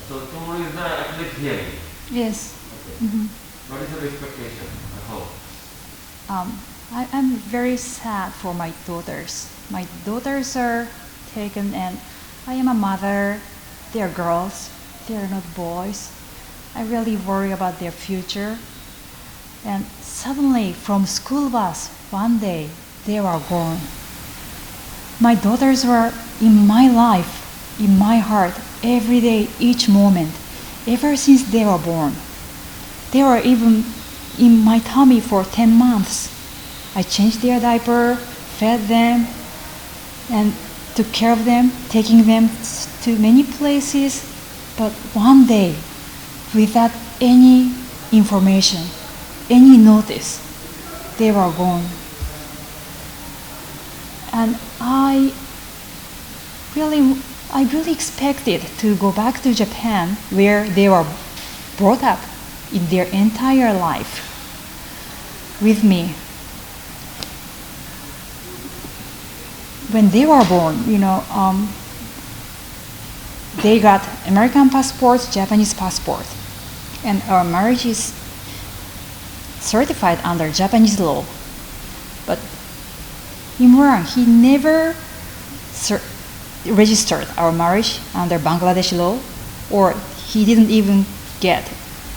So tomorrow is the appellate hearing. Yes. Okay. Mhm. What is your expectation? How? I'm very sad for my daughters. My daughters are taken, and I am a mother. They are girls. They are not boys. I really worry about their future. And suddenly, from school bus, one day, they were gone. My daughters were in my life, in my heart, every day, each moment, ever since they were born. They were even in my tummy for 10 months. I changed their diaper, fed them, and took care of them, taking them to many places. But one day, without any information, any notice, they were gone. And I really expected to go back to Japan, where they were brought up in their entire life with me. When they were born, they got American passports, Japanese passport, and our marriage is certified under Japanese law. But Imran, he never registered our marriage under Bangladesh law, or he didn't even get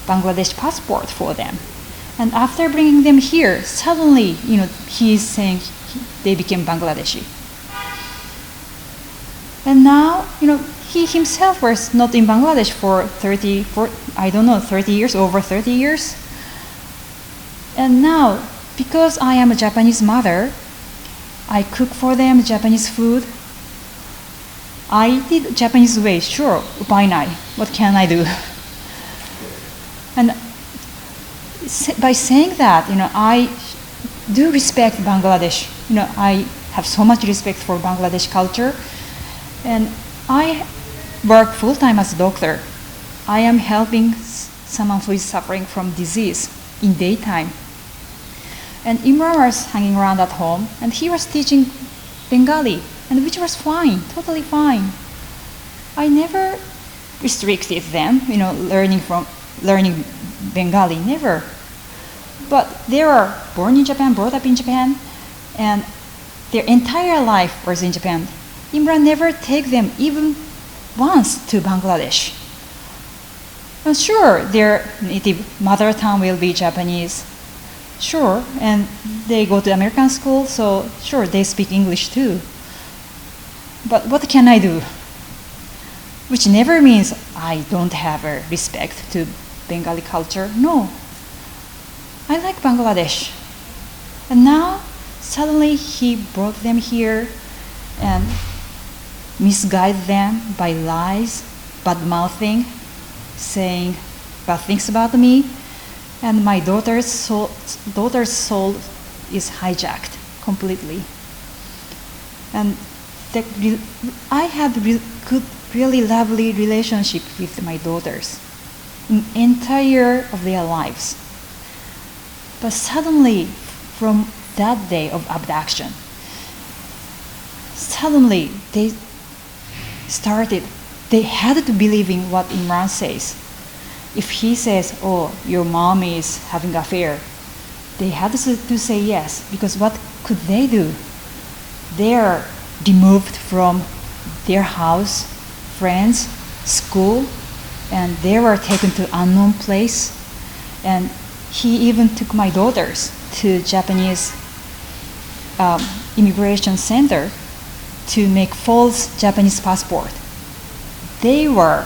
Bangladesh passport for them. And after bringing them here, suddenly, he is saying they became Bangladeshi. And now, he himself was not in Bangladesh for 30 years, over 30 years. And now, because I am a Japanese mother, I cook for them Japanese food. I did Japanese way, sure, upainai. What can I do? And by saying that, I do respect Bangladesh. I have so much respect for Bangladesh culture. And I work full-time as a doctor. I am helping someone who is suffering from disease in daytime. And Imran was hanging around at home, and he was teaching Bengali, and which was fine, totally fine. I never restricted them, learning Bengali, never. But they were born in Japan, brought up in Japan, and their entire life was in Japan. Imran never take them even once to Bangladesh. And sure, their native mother tongue will be Japanese. Sure, and they go to American school, so sure, they speak English too. But what can I do? Which never means I don't have a respect to Bengali culture. No. I like Bangladesh. And now, suddenly he brought them here and misguided them by lies, bad mouthing, saying bad things about me, and my daughter's soul is hijacked completely. And I had really lovely relationship with my daughters in entire of their lives. But suddenly, from that day of abduction, suddenly they had to believe in what Imran says. If he says, oh, your mom is having an affair, they had to say yes, because what could they do? They are removed from their house, friends, school, and they were taken to unknown place. And he even took my daughters to Japanese immigration center to make false Japanese passport. They were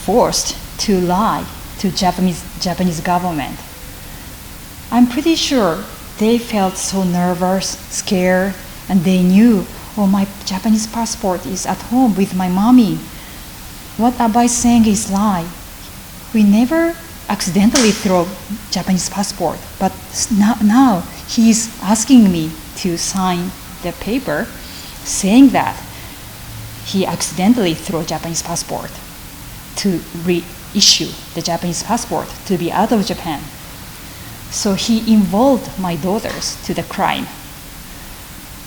forced to lie to Japanese government. I'm pretty sure they felt so nervous, scared, and they knew, oh, my Japanese passport is at home with my mommy. What Abba is saying is lie. We never accidentally throw Japanese passport, but now he's asking me to sign the paper saying that he accidentally threw Japanese passport to reissue the Japanese passport to be out of Japan. So he involved my daughters to the crime.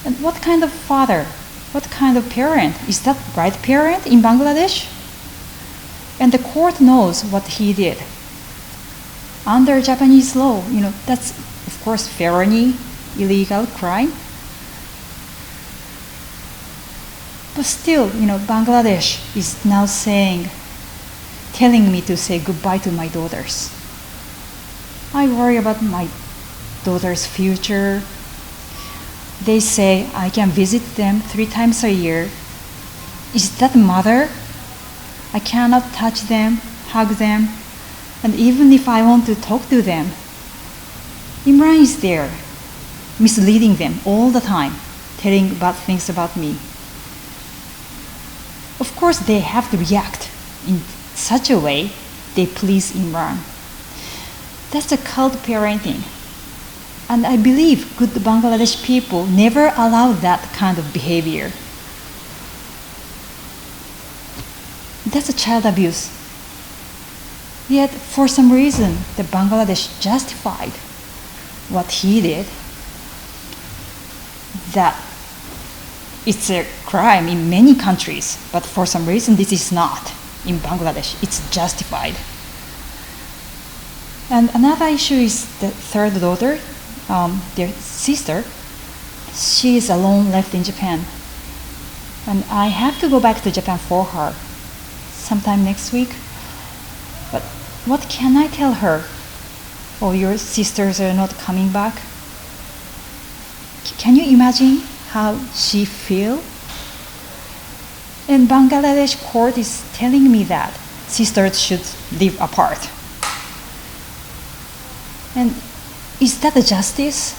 And what kind of father, what kind of parent, is that right parent in Bangladesh? And the court knows what he did. Under Japanese law, that's of course felony, illegal crime. But still, Bangladesh is now telling me to say goodbye to my daughters. I worry about my daughter's future. They say I can visit them 3 times a year. Is that mother? I cannot touch them, hug them, and even if I want to talk to them, Imran is there, misleading them all the time, telling bad things about me. Of course, they have to react in such a way they please Imran. That's a cult parenting. And I believe good Bangladesh people never allow that kind of behavior. That's a child abuse. Yet, for some reason, the Bangladesh justified what he did. That it's a crime in many countries, but for some reason this is not. In Bangladesh, it's justified. And another issue is the third daughter, their sister. She is alone left in Japan. And I have to go back to Japan for her sometime next week. But what can I tell her? Oh, your sisters are not coming back? Can you imagine how she feels? And Bangladesh court is telling me that sisters should live apart. And is that a justice?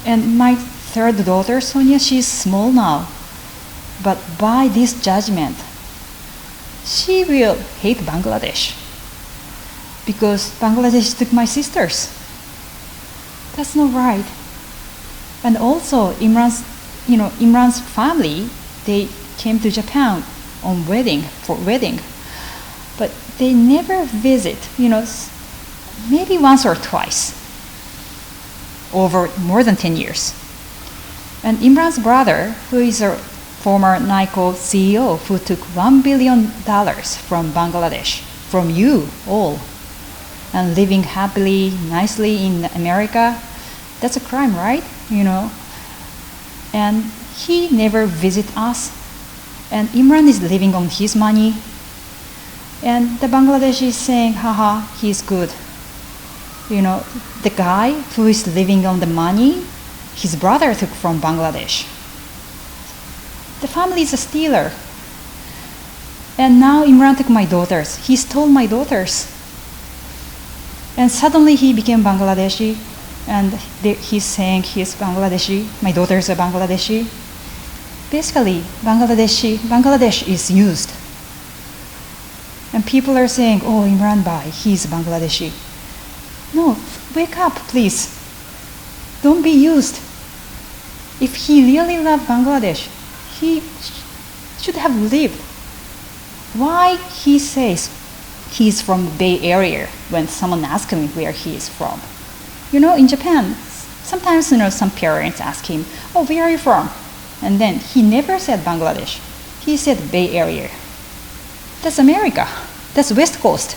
And my third daughter, Sonia, she's small now. But by this judgment, she will hate Bangladesh because Bangladesh took my sisters. That's not right. And also Imran's family, they came to Japan on wedding, but they never visit, maybe once or twice over more than 10 years. And Imran's brother, who is a former Nyko CEO who took $1 billion from Bangladesh, from you all, and living happily, nicely in America, that's a crime, right? And he never visit us. And Imran is living on his money. And the Bangladesh is saying, haha, he's good. The guy who is living on the money, his brother took from Bangladesh. The family is a stealer. And now Imran took my daughters. He stole my daughters. And suddenly he became Bangladeshi. And he's saying he's Bangladeshi. My daughters are Bangladeshi. Basically, Bangladesh is used. And people are saying, oh, Imran Bhai, he's Bangladeshi. No, wake up, please. Don't be used. If he really loved Bangladesh, he should have lived. Why he says he's from the Bay Area when someone asks him where he is from? In Japan, sometimes some parents ask him, oh, where are you from? And then he never said Bangladesh. He said Bay Area. That's America. That's West Coast.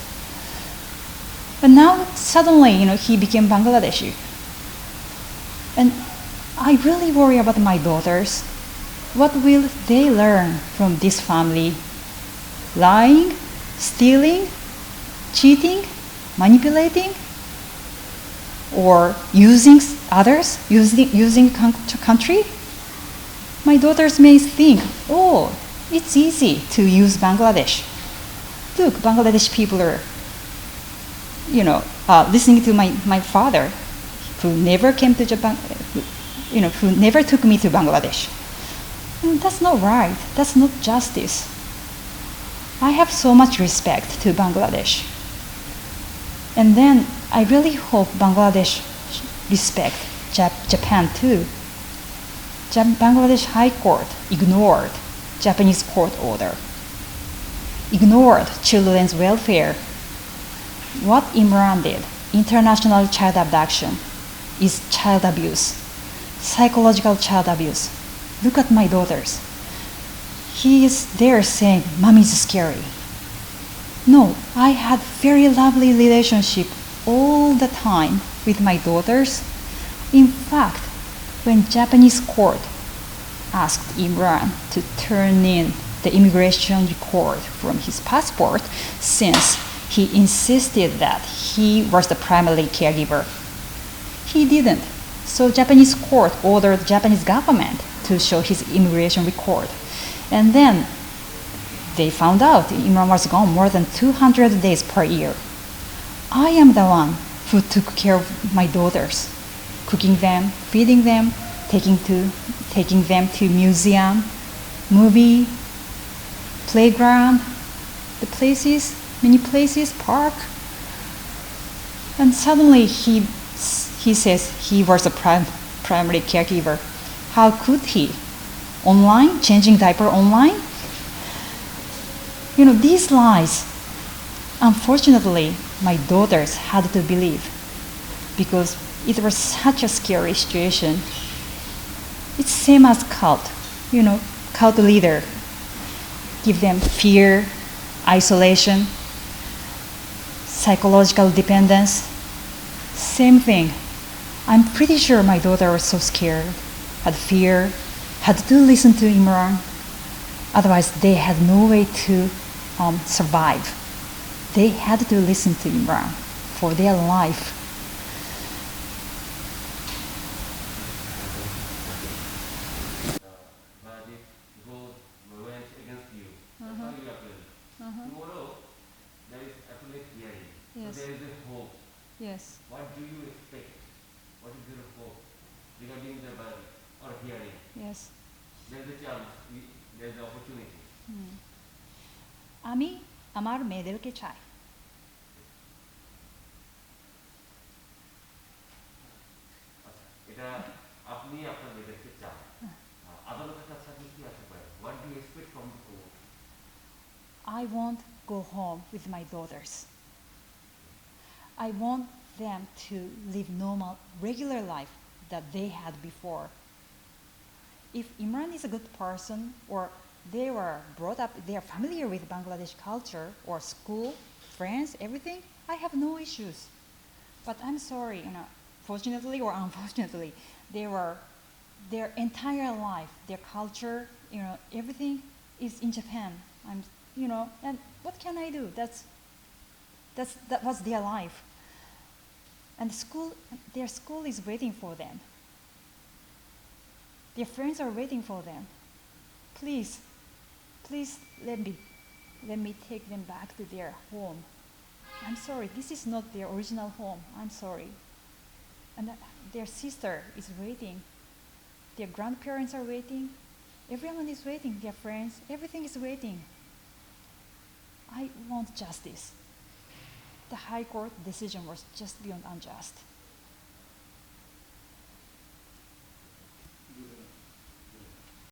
But now suddenly, he became Bangladeshi. And I really worry about my daughters. What will they learn from this family? Lying, stealing, cheating, manipulating, or using others, using country? My daughters may think, oh, it's easy to use Bangladesh. Look, Bangladesh people are, listening to my father, who never came to Japan, who never took me to Bangladesh. And that's not right. That's not justice. I have so much respect to Bangladesh. And then I really hope Bangladesh respect Japan too. Bangladesh High Court ignored Japanese court order, ignored children's welfare. What Imran did, international child abduction, is child abuse, psychological child abuse. Look at my daughters. he is there saying, "Mommy's scary." No, I had very lovely relationship all the time with my daughters. In fact, when Japanese court asked Imran to turn in the immigration record from his passport, since he insisted that he was the primary caregiver, he didn't. So Japanese court ordered Japanese government to show his immigration record. And then they found out Imran was gone more than 200 days per year. I am the one who took care of my daughters, cooking them, feeding them, taking them to museum, movie, playground, the places, many places, park. And suddenly he says he was a primary caregiver. How could he? Online, changing diaper online? These lies, unfortunately, my daughters had to believe because it was such a scary situation. It's same as cult, cult leader. Give them fear, isolation, psychological dependence. Same thing. I'm pretty sure my daughter was so scared, had fear, had to listen to Imran. Otherwise, they had no way to survive. They had to listen to Imran for their life. But if God went against you, that's how you appeal. Tomorrow, there is appellate hearing. Yes. So there is a hope. Yes. What do you expect? What is your hope regarding the verdict or hearing? Yes. There is a chance, there is an opportunity. আমি আমার মেয়েদেরকে চাই। এটা আপনি আপনার মেয়েদেরকে চান। আদালতের কাছে আপনি কি আশা করেন? What do you expect from the court? I won't go home with my daughters. I want them to live normal, regular life that they had before. If Imran is a good person or they were brought up, they are familiar with Bangladesh culture or school, friends, everything, I have no issues. But I'm sorry, fortunately or unfortunately, their entire life, their culture, everything is in Japan. And what can I do? That was their life. And their school is waiting for them. Their friends are waiting for them. Please let me take them back to their home. I'm sorry, this is not their original home. I'm sorry. And their sister is waiting. Their grandparents are waiting. Everyone is waiting. Their friends, everything is waiting. I want justice. The High Court decision was just beyond unjust.